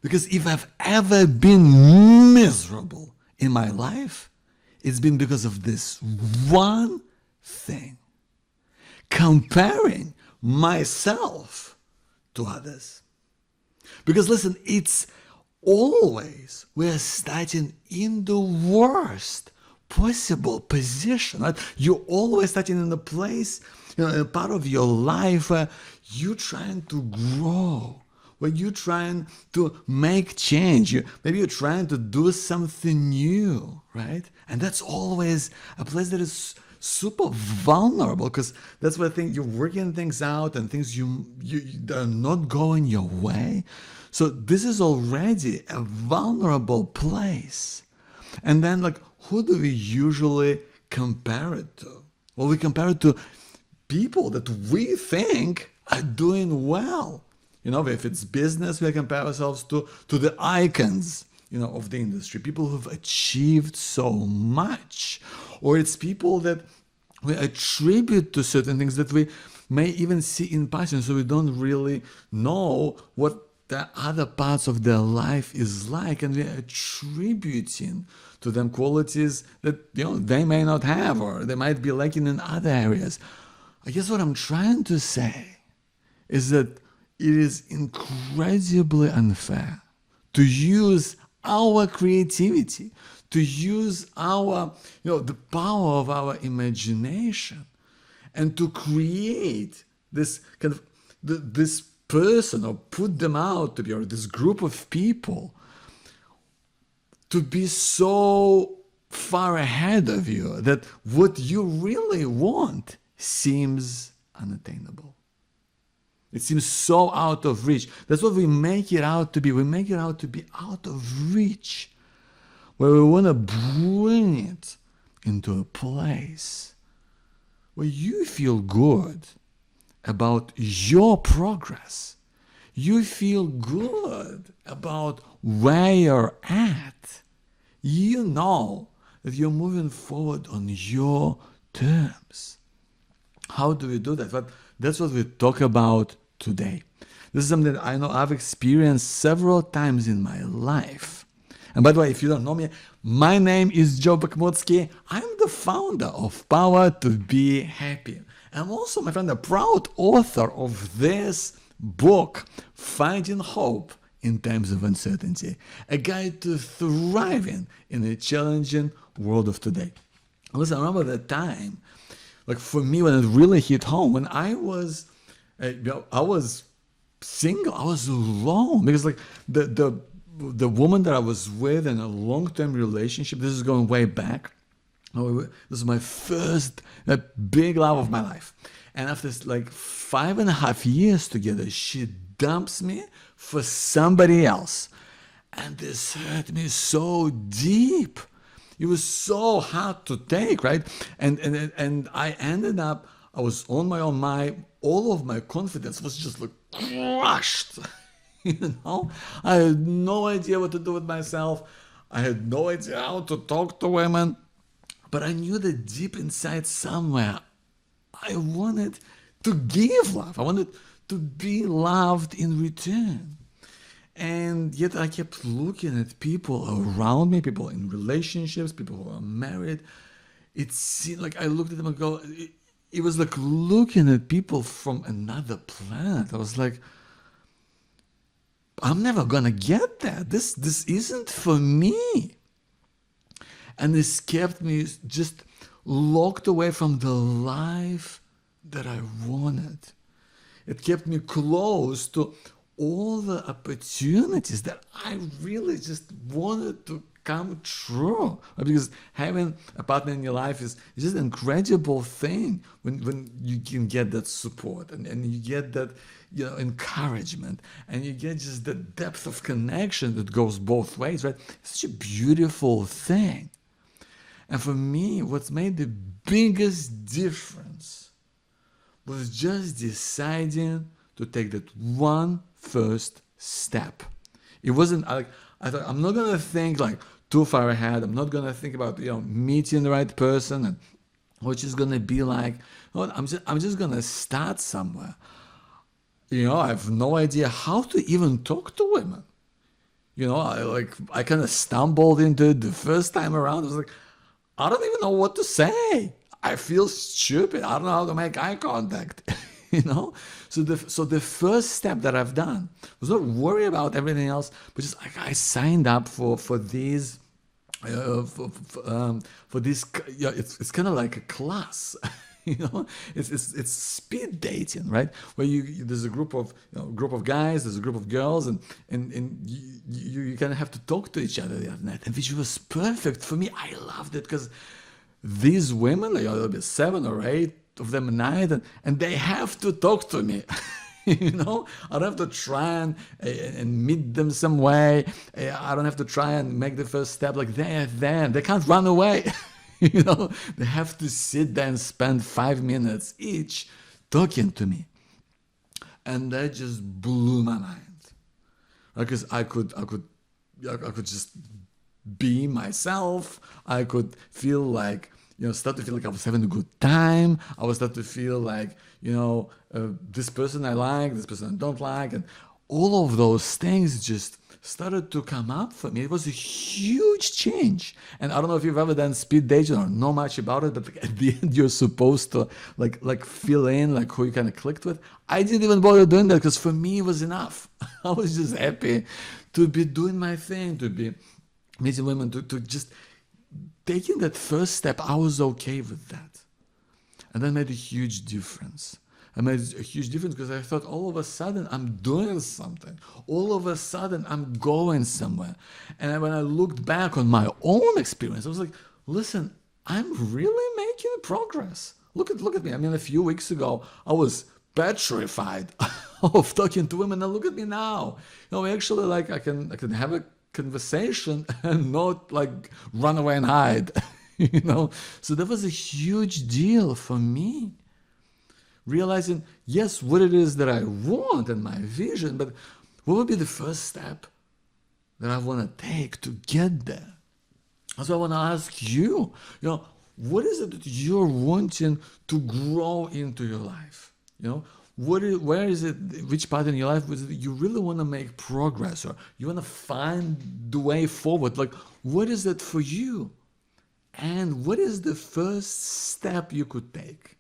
Because if I've ever been miserable in my life, it's been because of this one thing: comparing myself to others. Because listen, it's always we're starting in the worst possible position, right? You're always starting in a place, a part of your life where you're trying to grow, where you're trying to make change. Maybe you're trying to do something new, right? And that's always a place that is super vulnerable, because that's where you're working things out and things you are not going your way. So this is already a vulnerable place. And then, like, who do we usually compare it to? Well, we compare it to people that we think are doing well. If it's business, we compare ourselves to the icons, of the industry, people who've achieved so much. Or it's people that we attribute to certain things that we may even see in passing, so we don't really know what the other parts of their life is like, and we're attributing to them qualities that they may not have, or they might be lacking in other areas. I guess what I'm trying to say is that it is incredibly unfair to use our creativity, to use our, the power of our imagination, and to create this kind of this person, or put them out to be, or this group of people to be so far ahead of you that what you really want seems unattainable. It seems so out of reach. That's what we make it out to be. We make it out to be out of reach, where we want to bring it into a place where you feel good about your progress. You feel good about where you're at. You know that you're moving forward on your terms. How do we do that? But that's what we talk about today. This is something that I know I've experienced several times in my life. And by the way, if you don't know me, my name is Joe Bakhmutsky. I'm the founder of Power to Be Happy. I'm also, my friend, a proud author of this book, Finding Hope in Times of Uncertainty, a guide to thriving in a challenging world of today. Listen, I remember the time, like for me, when it really hit home, when I was single, I was alone, because like the woman that I was with in a long-term relationship, this is going way back. This is my first big love of my life. And after like 5.5 years together, she dumps me for somebody else. And this hurt me so deep. It was so hard to take, right? And I ended up, I was on my own. All of my confidence was just like crushed. I had no idea what to do with myself. I had no idea how to talk to women. But I knew that deep inside somewhere, I wanted to give love. I wanted to be loved in return. And yet I kept looking at people around me, people in relationships, people who are married. It seemed like I looked at them and go, it was like looking at people from another planet. I was like, I'm never gonna get that. This isn't for me. And this kept me just locked away from the life that I wanted. It kept me close to all the opportunities that I really just wanted to come true. Because having a partner in your life is just an incredible thing when you can get that support and you get that encouragement, and you get just the depth of connection that goes both ways, right? It's such a beautiful thing. And for me, what's made the biggest difference was just deciding to take that one first step. It wasn't like, I thought, I'm not gonna think like too far ahead. I'm not gonna think about meeting the right person and what it's gonna be like. No, I'm just gonna start somewhere. I have no idea how to even talk to women. I kind of stumbled into it the first time around. I was like, I don't even know what to say. I feel stupid. I don't know how to make eye contact. So the first step that I've done was not worry about everything else, but just like I signed up for these for this. Yeah, it's kind of like a class. It's speed dating, right? Where there's a group of guys, there's a group of girls, and you kind of have to talk to each other the other night, and which was perfect for me. I loved it because these women, there'll be 7 or 8 of them a night, and they have to talk to me. I don't have to try and meet them some way. I don't have to try and make the first step. Like they're there, they can't run away. They have to sit there and spend 5 minutes each talking to me, and that just blew my mind. Because I could just be myself. I could feel like, start to feel like I was having a good time. I was start to feel like, this person I like, this person I don't like, and all of those things just started to come up for me. It was a huge change. And I don't know if you've ever done speed dating or know much about it, but at the end you're supposed to like fill in like who you kind of clicked with. I didn't even bother doing that because for me it was enough. I was just happy to be doing my thing, to be meeting women, to just taking that first step. I was okay with that. And that made a huge difference. I made a huge difference because I thought all of a sudden I'm doing something. All of a sudden I'm going somewhere. And when I looked back on my own experience, I was like, listen, I'm really making progress. Look at me. I mean, a few weeks ago, I was petrified of talking to women. And look at me now. Actually, like I can have a conversation and not like run away and hide. So that was a huge deal for me. Realizing, yes, what it is that I want and my vision, but what would be the first step that I want to take to get there? So I want to ask you, what is it that you're wanting to grow into your life? Where is it, which part in your life is it that you really want to make progress, or you want to find the way forward? Like, what is it for you? And what is the first step you could take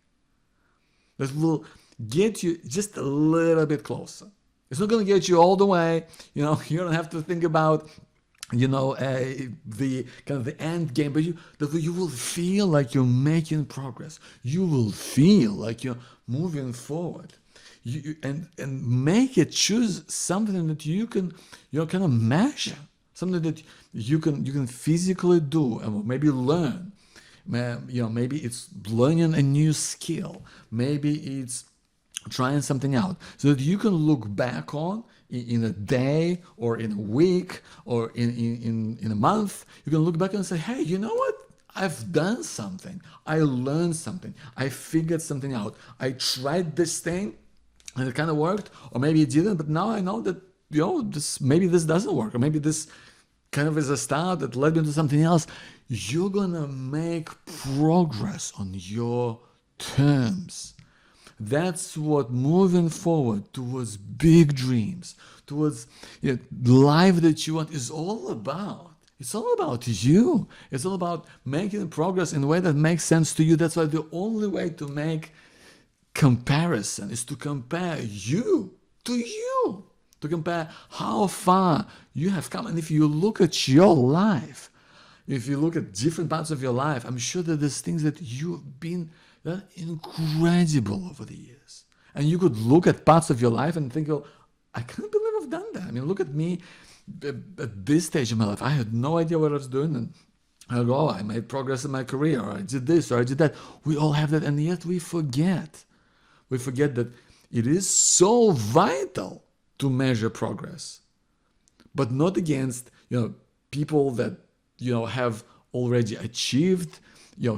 that will get you just a little bit closer? It's not going to get you all the way. You don't have to think about, the kind of the end game, but you will feel like you're making progress. You will feel like you're moving forward. And make it, choose something that you can, kind of measure, something that you can physically do, and maybe learn. Maybe it's learning a new skill. Maybe it's trying something out, so that you can look back on in a day or in a week or in a month. You can look back and say, hey, you know what? I've done something. I learned something. I figured something out. I tried this thing and it kind of worked, or maybe it didn't, but now I know that, maybe this doesn't work, or maybe this kind of is a start that led me to something else. You're gonna make progress on your terms. That's what moving forward towards big dreams, towards life that you want is all about. It's all about you. It's all about making progress in a way that makes sense to you. That's why the only way to make comparison is to compare you to you, to compare how far you have come. And if you look at your life, if you look at different parts of your life, I'm sure that there's things that you've been incredible over the years. And you could look at parts of your life and think, oh, I can't believe I've done that. I mean, look at me at this stage of my life. I had no idea what I was doing, and I made progress in my career, or I did this, or I did that. We all have that, and yet we forget. We forget that it is so vital to measure progress, but not against people that have already achieved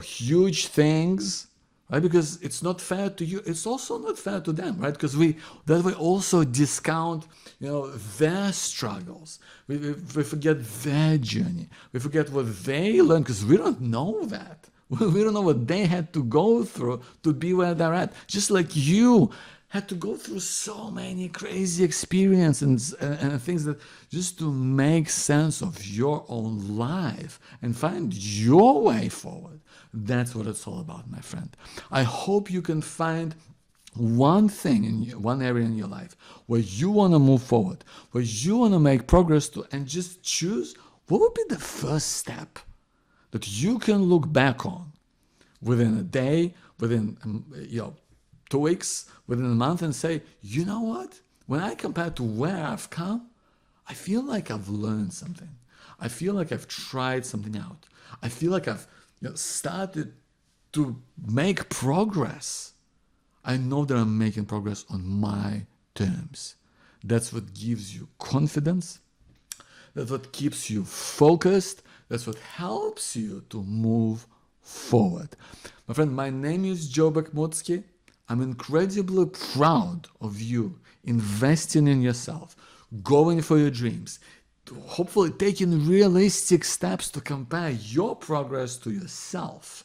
huge things, right? Because it's not fair to you. It's also not fair to them, right? Because we also discount their struggles. We forget their journey. We forget what they learned, because we don't know that. We don't know what they had to go through to be where they're at. Just like you had to go through so many crazy experiences and things that just to make sense of your own life and find your way forward. That's what it's all about, my friend. I hope you can find one thing one area in your life where you want to move forward, where you want to make progress to, and just choose what would be the first step that you can look back on within a day, within 2 weeks, within a month, and say, you know what? When I compare to where I've come, I feel like I've learned something. I feel like I've tried something out. I feel like I've started to make progress. I know that I'm making progress on my terms. That's what gives you confidence. That's what keeps you focused. That's what helps you to move forward. My friend, my name is Joe Bakhmutsky. I'm incredibly proud of you investing in yourself, going for your dreams, hopefully taking realistic steps to compare your progress to yourself,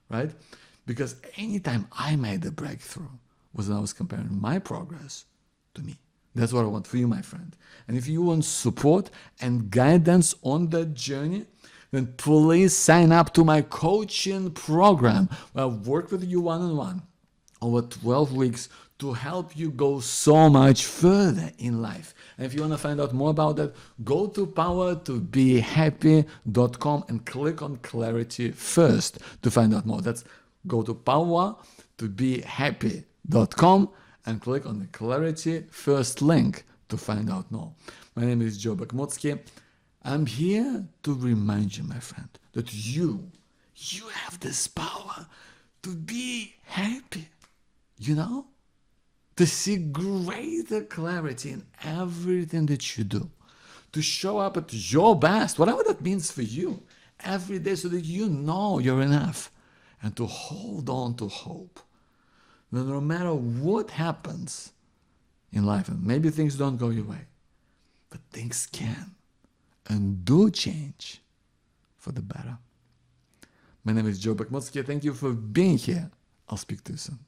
right? Because anytime I made a breakthrough was when I was comparing my progress to me. That's what I want for you, my friend. And if you want support and guidance on that journey, then please sign up to my coaching program where I work with you one-on-one over 12 weeks to help you go so much further in life. And if you want to find out more about that, go to powertobehappy.com and click on Clarity First to find out more. That's go to powertobehappy.com and click on the Clarity First link to find out more. My name is Joe Bakhmutsky. I'm here to remind you, my friend, that you have this power to be happy, to see greater clarity in everything that you do, to show up at your best, whatever that means for you, every day so that you know you're enough, and to hold on to hope. That no matter what happens in life, and maybe things don't go your way, but things can and do change for the better. My name is Joe Bakhmutsky. Thank you for being here. I'll speak to you soon.